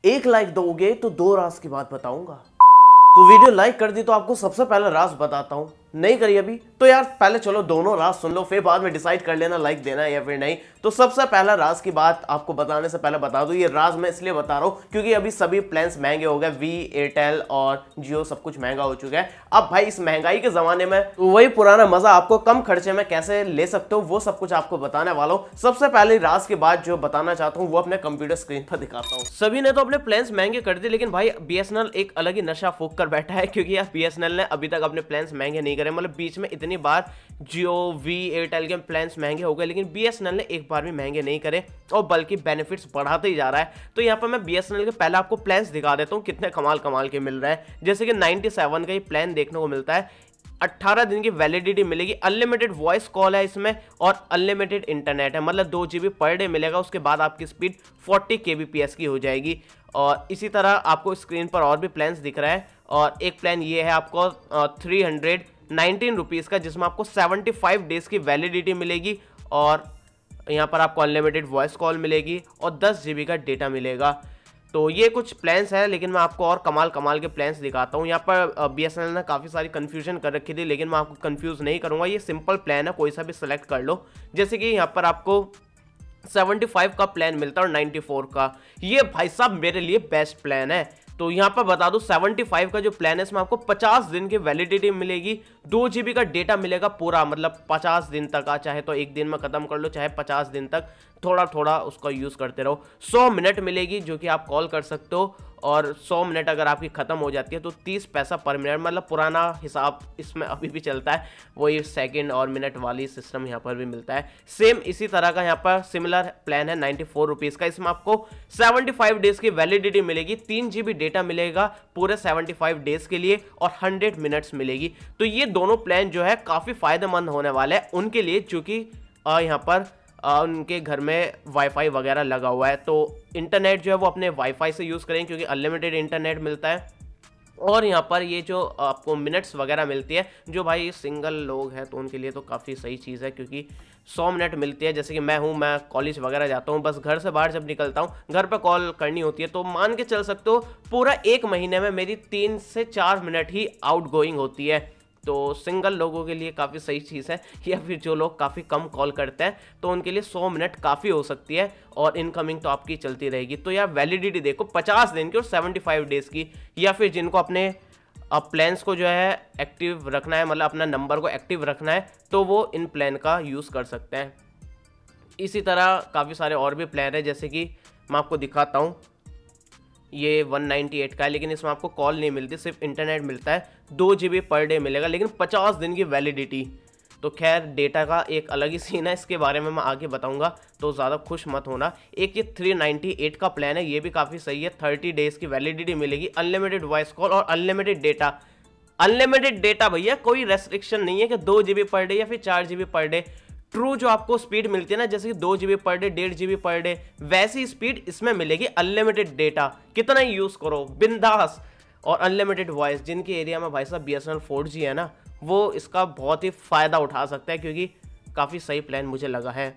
एक लाइक दोगे तो 2 राज की बात बताऊंगा। तो वीडियो लाइक कर दी तो आपको सबसे पहले राज बताता हूं, नहीं करी अभी तो यार पहले चलो दोनों राज सुन लो, फिर बाद में डिसाइड कर लेना लाइक देना है या फिर नहीं। तो सबसे पहला राज की बात आपको बताने से पहले बता दूं, ये राज मैं इसलिए बता रहा हूं क्योंकि अभी सभी प्लान्स महंगे हो गए। वी, एयरटेल और जियो सब कुछ महंगा हो चुका है। अब भाई इस महंगाई के जमाने में तो वही पुराना मजा आपको कम खर्चे में कैसे ले सकते हो वो सब कुछ आपको बताने वाला हूं। सबसे पहले राज की बात जो बताना चाहता हूं वो अपने कंप्यूटर स्क्रीन पर दिखाता हूं। सभी ने तो अपने प्लान्स महंगे कर दिए, लेकिन भाई बीएसएनएल एक अलग ही नशा फूक कर बैठा है, क्योंकि यार बीएसएनएल ने अभी तक अपने प्लान्स महंगे नहीं करे। मतलब बीच में इतनी बार जियो, वी, एयरटेल के प्लान्स महंगे हो गए, लेकिन बीएसएनएल ने एक बार भी महंगे नहीं करे और बल्कि बेनिफिट्स बढ़ाते ही जा रहा है। तो यहाँ पर मैं बीएसएनएल के पहले आपको प्लान्स दिखा देता हूँ कितने कमाल कमाल के मिल रहे हैं। जैसे कि 97 का ये प्लान देखने को मिलता है, 18 दिन की वैलिडिटी मिलेगी, अनलिमिटेड वॉइस कॉल है इसमें और अनलिमिटेड इंटरनेट है, मतलब 2 GB पर डे मिलेगा। उसके बाद आपकी स्पीड 40 kbps की हो जाएगी। और इसी तरह आपको स्क्रीन पर और भी प्लान्स दिख रहा है, और एक प्लान ये है आपको 319 रुपीज़ का, जिसमें आपको 75 डेज की वैलिडिटी मिलेगी और यहाँ पर आपको अनलिमिटेड वॉइस कॉल मिलेगी और 10 GB का डेटा मिलेगा। तो ये कुछ प्लान्स हैं, लेकिन मैं आपको और कमाल कमाल के प्लान्स दिखाता हूँ। यहाँ पर बीएसएनएल ने काफ़ी सारी कन्फ्यूजन कर रखी थी, लेकिन मैं आपको कन्फ्यूज़ नहीं करूँगा। ये सिंपल प्लान है, कोई सा भी सिलेक्ट कर लो। जैसे कि यहाँ पर आपको 75 का प्लान मिलता है और 94 का, ये भाई साहब मेरे लिए बेस्ट प्लान है। तो यहाँ पर बता दूं 75 का जो प्लान है इसमें आपको 50 दिन की वैलिडिटी मिलेगी, 2 GB का डेटा मिलेगा पूरा, मतलब 50 दिन तक आ, चाहे तो एक दिन में ख़त्म कर लो, चाहे 50 दिन तक थोड़ा थोड़ा उसका यूज़ करते रहो। 100 मिनट मिलेगी जो कि आप कॉल कर सकते हो, और 100 मिनट अगर आपकी ख़त्म हो जाती है तो 30 पैसा पर मिनट, मतलब पुराना हिसाब इसमें अभी भी चलता है, वही सेकंड और मिनट वाली सिस्टम यहाँ पर भी मिलता है। सेम इसी तरह का यहाँ पर सिमिलर प्लान है 94 रुपीज़ का, इसमें आपको 75 डेज़ की वैलिडिटी मिलेगी, 3 GB डेटा मिलेगा पूरे 75 डेज़ के लिए और 100 मिनट्स मिलेगी। तो ये दोनों प्लान जो है काफ़ी फ़ायदेमंद होने वाले हैं उनके लिए, चूँकि यहाँ पर उनके घर में वाईफाई वगैरह लगा हुआ है, तो इंटरनेट जो है वो अपने वाईफाई से यूज़ करें क्योंकि अनलिमिटेड इंटरनेट मिलता है। और यहाँ पर ये जो आपको मिनट्स वगैरह मिलती है, जो भाई सिंगल लोग हैं तो उनके लिए तो काफ़ी सही चीज़ है, क्योंकि 100 मिनट मिलती है। जैसे कि मैं कॉलेज वगैरह जाता हूँ, बस घर से बाहर जब निकलता हूँ घर पर कॉल करनी होती है, तो मान के चल सकते हो पूरा 1 महीने में मेरी 3 से 4 मिनट ही आउट गोइंग होती है। तो सिंगल लोगों के लिए काफ़ी सही चीज़ है, या फिर जो लोग काफ़ी कम कॉल करते हैं तो उनके लिए 100 मिनट काफ़ी हो सकती है, और इनकमिंग तो आपकी चलती रहेगी। तो यार वैलिडिटी देखो 50 दिन की और 75 डेज़ की, या फिर जिनको अपने प्लान्स को जो है एक्टिव रखना है, मतलब अपना नंबर को एक्टिव रखना है, तो वो इन प्लान का यूज़ कर सकते हैं। इसी तरह काफ़ी सारे और भी प्लान है, जैसे कि मैं आपको दिखाता हूँ। ये 198 का है, लेकिन इसमें आपको कॉल नहीं मिलती, सिर्फ इंटरनेट मिलता है, 2 GB पर डे मिलेगा, लेकिन 50 दिन की वैलिडिटी। तो खैर डेटा का एक अलग ही सीन है, इसके बारे में मैं आगे बताऊंगा, तो ज़्यादा खुश मत होना। एक ये 398 का प्लान है, ये भी काफ़ी सही है, 30 डेज़ की वैलिडिटी मिलेगी, अनलिमिटेड वॉइस कॉल और अनलिमिटेड डेटा। अनलिमिटेड डेटा भैया, कोई रेस्ट्रिक्शन नहीं है कि 2 GB पर डे या फिर 4 GB पर डे। ट्रू जो आपको स्पीड मिलती है ना, जैसे कि 2 GB per day, 1.5 GB per day, वैसी स्पीड इसमें मिलेगी। अनलिमिटेड डेटा कितना ही यूज़ करो बिंदास, और अनलिमिटेड वॉइस। जिनके एरिया में भाई साहब BSNL 4G है ना, वो इसका बहुत ही फ़ायदा उठा सकता है, क्योंकि काफ़ी सही प्लान मुझे लगा है।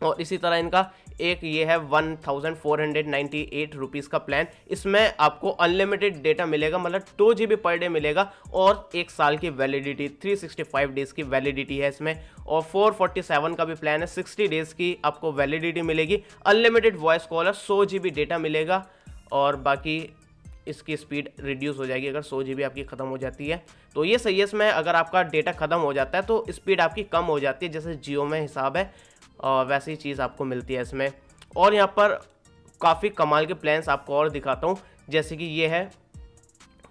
और इसी तरह इनका एक ये है 1498 रुपीज़ का प्लान, इसमें आपको अनलिमिटेड डेटा मिलेगा, मतलब 2 GB पर डे मिलेगा और 1 साल की वैलिडिटी, 365 डेज़ की वैलिडिटी है इसमें। और 447 का भी प्लान है, 60 डेज़ की आपको वैलिडिटी मिलेगी, अनलिमिटेड वॉइस कॉल है, 100 GB डेटा मिलेगा, और बाकी इसकी स्पीड रिड्यूस हो जाएगी अगर 100 GB आपकी ख़त्म हो जाती है। तो ये सही है, इसमें अगर आपका डेटा ख़त्म हो जाता है तो स्पीड आपकी कम हो जाती है, जैसे जियो में हिसाब है, वैसी चीज़ आपको मिलती है इसमें। और यहाँ पर काफ़ी कमाल के प्लान्स आपको और दिखाता हूँ, जैसे कि ये है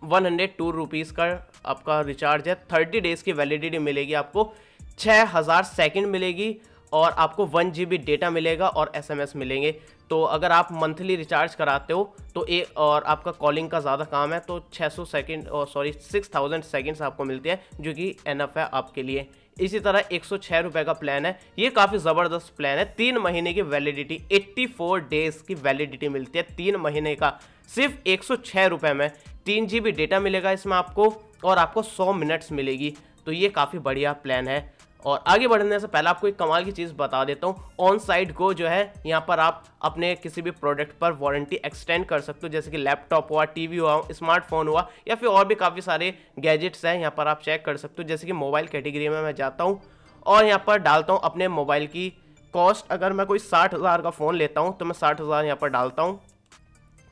102 रुपीज़ का आपका रिचार्ज है, 30 डेज़ की वैलिडिटी मिलेगी, आपको 6000 सेकंड मिलेगी और आपको 1 GB डेटा मिलेगा और SMS मिलेंगे। तो अगर आप मंथली रिचार्ज कराते हो तो और आपका कॉलिंग का ज़्यादा काम है तो 600 सेकंड और 6000 सेकंड्स आपको मिलते हैं, जो कि एनफ है आपके लिए। इसी तरह 106 रुपये का प्लान है, ये काफ़ी ज़बरदस्त प्लान है, 3 महीने की वैलिडिटी, 84 डेज़ की वैलिडिटी मिलती है 3 महीने का, सिर्फ 106 रुपये में। 3 GB डेटा मिलेगा इसमें आपको और आपको 100 मिनट्स मिलेगी, तो ये काफ़ी बढ़िया प्लान है। और आगे बढ़ने से पहले आपको एक कमाल की चीज़ बता देता हूँ, ऑन साइट गो जो है यहाँ पर आप अपने किसी भी प्रोडक्ट पर वारंटी एक्सटेंड कर सकते हो, जैसे कि लैपटॉप हुआ, टीवी हुआ, स्मार्टफोन हुआ, या फिर और भी काफ़ी सारे गैजेट्स हैं यहाँ पर आप चेक कर सकते हो। जैसे कि मोबाइल कैटेगरी में मैं जाता हूँ और यहाँ पर डालता हूँ अपने मोबाइल की कॉस्ट। अगर मैं कोई 60,000 का फ़ोन लेता हूँ तो मैं 60,000 यहाँ पर डालता हूँ।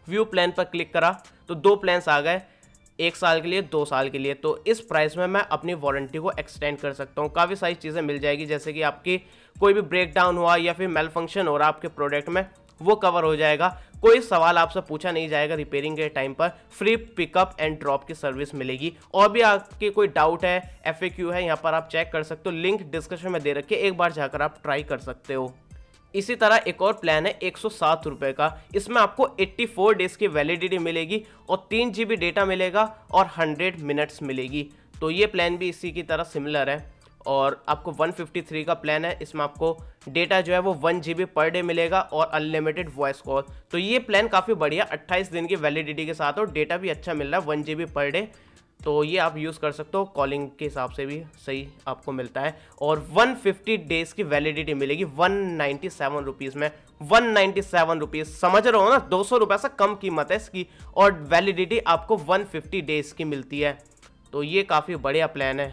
व्यू प्लान पर क्लिक करा तो 2 प्लान्स आ गए, 1 साल के लिए, 2 साल के लिए। तो इस प्राइस में मैं अपनी वारंटी को एक्सटेंड कर सकता हूँ। काफ़ी सारी चीज़ें मिल जाएगी, जैसे कि आपकी कोई भी ब्रेक डाउन हुआ या फिर मेल फंक्शन हो रहा आपके प्रोडक्ट में, वो कवर हो जाएगा। कोई सवाल आपसे पूछा नहीं जाएगा रिपेयरिंग के टाइम पर। फ्री पिकअप एंड ड्रॉप की सर्विस मिलेगी। और भी आपके कोई डाउट है, FAQ है, यहाँ पर आप चेक कर सकते हो। लिंक डिस्क्रिप्शन में दे रखे, एक बार जाकर आप ट्राई कर सकते हो। इसी तरह एक और प्लान है 107 रुपये का। इसमें आपको 84 डेज की वैलिडिटी मिलेगी और 3 GB डेटा मिलेगा और 100 मिनट्स मिलेगी। तो ये प्लान भी इसी की तरह सिमिलर है। और आपको 153 का प्लान है, इसमें आपको डेटा जो है वो 1 GB पर डे मिलेगा और अनलिमिटेड वॉइस कॉल। तो ये प्लान काफ़ी बढ़िया, 28 दिन की वैलिडिटी के साथ, और डेटा भी अच्छा मिल रहा है 1 GB पर डे। तो ये आप यूज़ कर सकते हो, कॉलिंग के हिसाब से भी सही आपको मिलता है। और 150 डेज़ की वैलिडिटी मिलेगी 197 रुपीज़ में। 197 रुपीज़, समझ रहे हो ना, 200 रुपये से कम कीमत है इसकी, और वैलिडिटी आपको 150 डेज़ की मिलती है। तो ये काफ़ी बढ़िया प्लान है।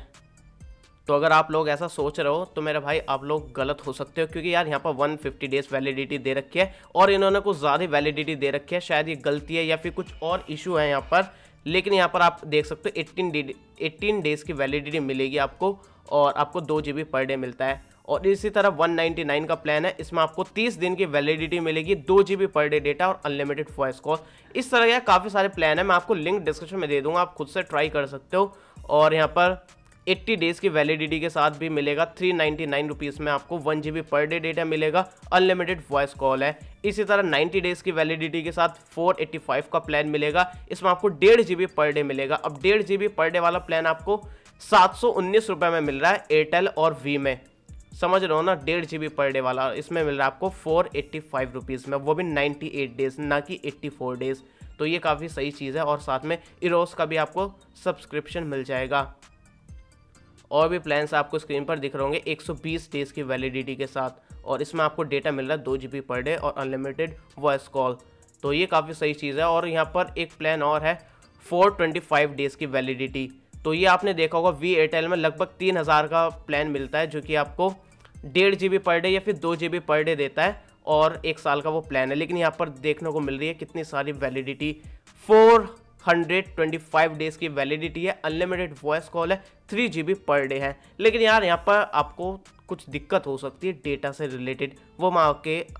तो अगर आप लोग ऐसा सोच रहे हो तो मेरे भाई आप लोग गलत हो सकते हो, क्योंकि यार यहाँ पर 150 डेज़ वैलिडिटी दे रखी है और इन्होंने कुछ ज़्यादा वैलिडिटी दे रखी है। शायद ये गलती है या फिर कुछ और इशू है यहाँ पर, लेकिन यहाँ पर आप देख सकते हो 18 डेज़ की वैलिडिटी मिलेगी आपको, और आपको 2 GB पर डे मिलता है। और इसी तरह 199 का प्लान है, इसमें आपको 30 दिन की वैलिडिटी मिलेगी, 2 GB पर डे डेटा और अनलिमिटेड वॉइस कॉल। इस तरह के काफ़ी सारे प्लान है, मैं आपको लिंक डिस्क्रिप्शन में दे दूँगा, आप खुद से ट्राई कर सकते हो। और यहाँ पर 80 डेज़ की वैलिडिटी के साथ भी मिलेगा 399 रुपीज़ में आपको 1 GB पर डे डेटा मिलेगा, अनलिमिटेड वॉइस कॉल है। इसी तरह 90 डेज़ की वैलिडिटी के साथ 485 का प्लान मिलेगा, इसमें आपको 1.5 GB पर डे मिलेगा। अब 1.5 GB पर डे वाला प्लान आपको 719 रुपये में मिल रहा है एयरटेल और वी में, समझ रहे हो ना। 1.5 GB पर डे वाला इसमें मिल रहा है आपको 485 रुपीज़ में, वो भी 98 डेज़, ना कि 84 डेज़। तो ये काफ़ी सही चीज़ है। और साथ में इरोस का भी आपको सब्सक्रिप्शन मिल जाएगा। और भी प्लान्स आपको स्क्रीन पर दिख रहे होंगे 120 डेज़ की वैलिडिटी के साथ, और इसमें आपको डेटा मिल रहा है 2 GB पर डे और अनलिमिटेड वॉइस कॉल। तो ये काफ़ी सही चीज़ है। और यहाँ पर एक प्लान और है 425 डेज़ की वैलिडिटी। तो ये आपने देखा होगा वी एयरटेल में लगभग 3000 का प्लान मिलता है, जो कि आपको 1.5 GB पर डे या फिर 2 GB पर डे देता है, और 1 साल का वो प्लान है। लेकिन यहाँ पर देखने को मिल रही है कितनी सारी वैलिडिटी, 425 डेज़ की वैलिडिटी है, अनलिमिटेड वॉइस कॉल है, 3 GB पर डे है। लेकिन यार यहाँ पर आपको कुछ दिक्कत हो सकती है डेटा से रिलेटेड, वो मैं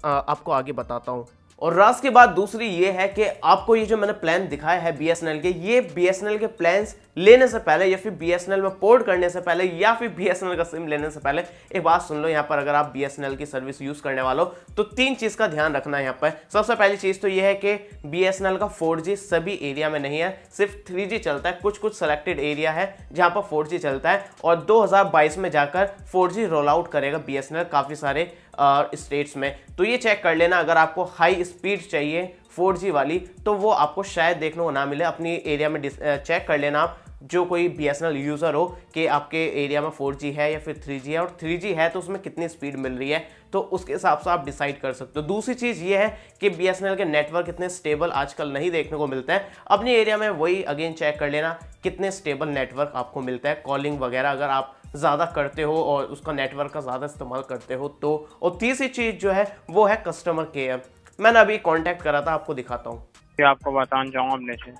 आपको आगे बताता हूँ। और राज की बात दूसरी ये है कि आपको ये जो मैंने प्लान दिखाया है BSNL के, ये BSNL के प्लान्स लेने से पहले या फिर BSNL में पोर्ट करने से पहले या फिर BSNL का सिम लेने से पहले एक बात सुन लो। यहाँ पर अगर आप BSNL की सर्विस यूज करने वाले हो तो 3 चीज़ का ध्यान रखना है यहाँ पर। सबसे पहली चीज़ तो ये है कि BSNL का 4G सभी एरिया में नहीं है, सिर्फ 3G चलता है। कुछ कुछ सेलेक्टेड एरिया है जहाँ पर 4G चलता है, और 2022 में जाकर 4G रोल आउट करेगा BSNL काफ़ी सारे स्टेट्स में। तो ये चेक कर लेना, अगर आपको हाई स्पीड चाहिए 4G वाली तो वो आपको शायद देखने को ना मिले। अपनी एरिया में चेक कर लेना आप, जो कोई BSNL यूज़र हो, कि आपके एरिया में 4G है या फिर 3G है, और 3G है तो उसमें कितनी स्पीड मिल रही है, तो उसके हिसाब से आप डिसाइड कर सकते हो। दूसरी चीज़ ये है कि BSNL के नेटवर्क इतने स्टेबल आजकल नहीं देखने को मिलता है। अपने एरिया में वही अगेन चेक कर लेना कितने स्टेबल नेटवर्क आपको मिलता है, कॉलिंग वगैरह अगर आप ज़्यादा करते हो और उसका नेटवर्क का ज़्यादा इस्तेमाल करते हो तो। और तीसरी चीज़ जो है वो है कस्टमर केयर। मैंने अभी कांटेक्ट करा था, आपको दिखाता हूँ। आपको बताना चाहूँगा अपने से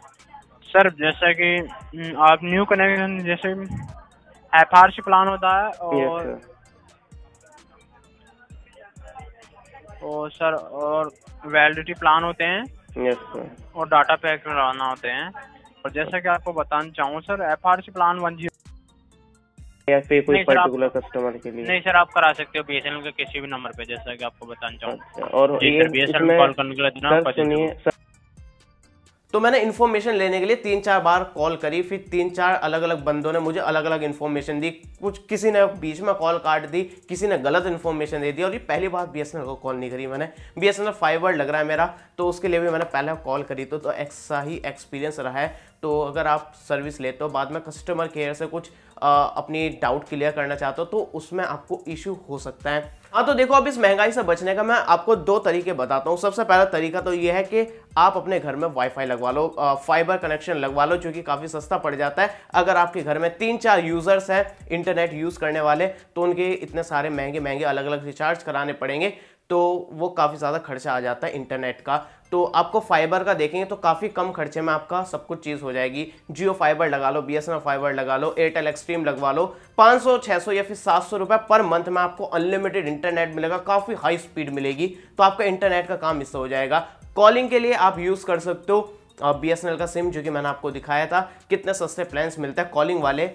सर, जैसा कि आप न्यू कनेक्शन जैसे FRC प्लान होता है और सर और वैलिडिटी प्लान होते हैं। Yes sir. और डाटा पैक लगाना होते हैं। और जैसा कि आपको बताना चाहूँ सर, FRC प्लान 1G या फिर कोई पर्टिकुलर कस्टमर के लिए नहीं सर, आप करा सकते हो BSNL के किसी भी नंबर पे, जैसा कि आपको बताना चाहूँ। और BSNL कॉल करने के लिए तो मैंने इन्फॉर्मेशन लेने के लिए 3-4 बार कॉल करी, फिर 3-4 अलग अलग बंदों ने मुझे अलग अलग इन्फॉर्मेशन दी, कुछ किसी ने बीच में कॉल काट दी, किसी ने गलत इन्फॉर्मेशन दे दी। और ये पहली बार BSNL को कॉल नहीं करी मैंने, BSNL फाइबर लग रहा है मेरा, तो उसके लिए भी मैंने पहले कॉल करी तो ऐसा ही एक्सपीरियंस रहा है। तो अगर आप सर्विस लेते हो बाद में कस्टमर केयर से कुछ अपनी डाउट क्लियर करना चाहते हो तो उसमें आपको इशू हो सकता है। हाँ, तो देखो अब इस महंगाई से बचने का मैं आपको 2 तरीके बताता हूँ। सबसे पहला तरीका तो ये है कि आप अपने घर में वाईफाई लगवा लो, फाइबर कनेक्शन लगवा लो, जो कि काफ़ी सस्ता पड़ जाता है। अगर आपके घर में 3-4 यूज़र्स हैं इंटरनेट यूज़ करने वाले, तो उनके इतने सारे महंगे महंगे अलग अलग रिचार्ज कराने पड़ेंगे, तो वो काफ़ी ज़्यादा खर्चा आ जाता है इंटरनेट का। तो आपको फाइबर का देखेंगे तो काफ़ी कम खर्चे में आपका सब कुछ चीज़ हो जाएगी। जियो फाइबर लगा लो, BSNL फाइबर लगा लो, एयरटेल एक्सट्रीम लगवा लो, 500, 600 या फिर 700 रुपये पर मंथ में आपको अनलिमिटेड इंटरनेट मिलेगा, काफ़ी हाई स्पीड मिलेगी। तो आपका इंटरनेट का काम इससे हो जाएगा। कॉलिंग के लिए आप यूज़ कर सकते हो BSNL का सिम, जो कि मैंने आपको दिखाया था कितने सस्ते प्लान्स मिलते हैं कॉलिंग वाले,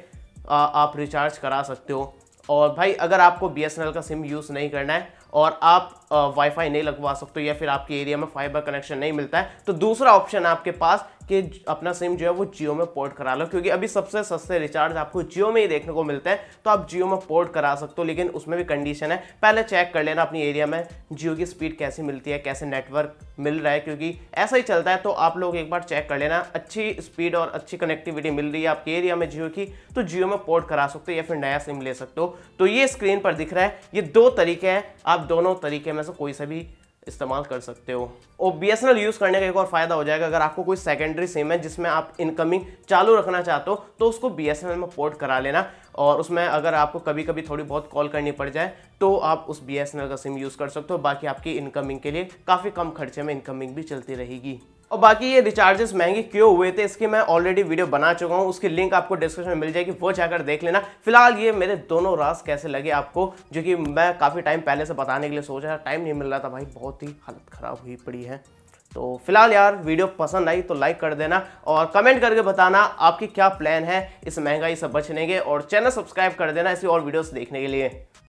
आप रिचार्ज करा सकते हो। और भाई अगर आपको BSNL का सिम यूज़ नहीं करना है और आप वाईफाई नहीं लगवा सकते या फिर आपके एरिया में फाइबर कनेक्शन नहीं मिलता है, तो दूसरा ऑप्शन है आपके पास कि अपना सिम जो है वो जियो में पोर्ट करा लो, क्योंकि अभी सबसे सस्ते रिचार्ज आपको जियो में ही देखने को मिलते हैं। तो आप जियो में पोर्ट करा सकते हो, लेकिन उसमें भी कंडीशन है, पहले चेक कर लेना अपनी एरिया में जियो की स्पीड कैसी मिलती है, कैसे नेटवर्क मिल रहा है, क्योंकि ऐसा ही चलता है। तो आप लोग एक बार चेक कर लेना, अच्छी स्पीड और अच्छी कनेक्टिविटी मिल रही है आपके एरिया में जियो की, तो जियो में पोर्ट करा सकते हो या फिर नया सिम ले सकते हो। तो ये स्क्रीन पर दिख रहा है, ये 2 तरीके हैं, आप दोनों तरीके में से कोई सा भी इस्तेमाल कर सकते हो। और BSNL यूज़ करने का एक और फायदा हो जाएगा, अगर आपको कोई सेकेंडरी सिम है जिसमें आप इनकमिंग चालू रखना चाहते हो तो उसको BSNL में पोर्ट करा लेना, और उसमें अगर आपको कभी कभी थोड़ी बहुत कॉल करनी पड़ जाए तो आप उस BSNL का सिम यूज़ कर सकते हो। बाकी आपकी इनकमिंग के लिए काफ़ी कम खर्चे में इनकमिंग भी चलती रहेगी। और बाकी ये रिचार्जेस महंगे क्यों हुए थे इसकी मैं ऑलरेडी वीडियो बना चुका हूँ, उसकी लिंक आपको डिस्क्रिप्शन में मिल जाएगी, वो जाकर देख लेना। फिलहाल ये मेरे दोनों राज कैसे लगे आपको, जो कि मैं काफ़ी टाइम पहले से बताने के लिए सोच रहा था, टाइम नहीं मिल रहा था भाई, बहुत ही हालत ख़राब हुई पड़ी है। तो फिलहाल यार वीडियो पसंद आई तो लाइक कर देना और कमेंट करके बताना आपकी क्या प्लान है इस महंगाई से बचने के, और चैनल सब्सक्राइब कर देना ऐसी और वीडियोस देखने के लिए।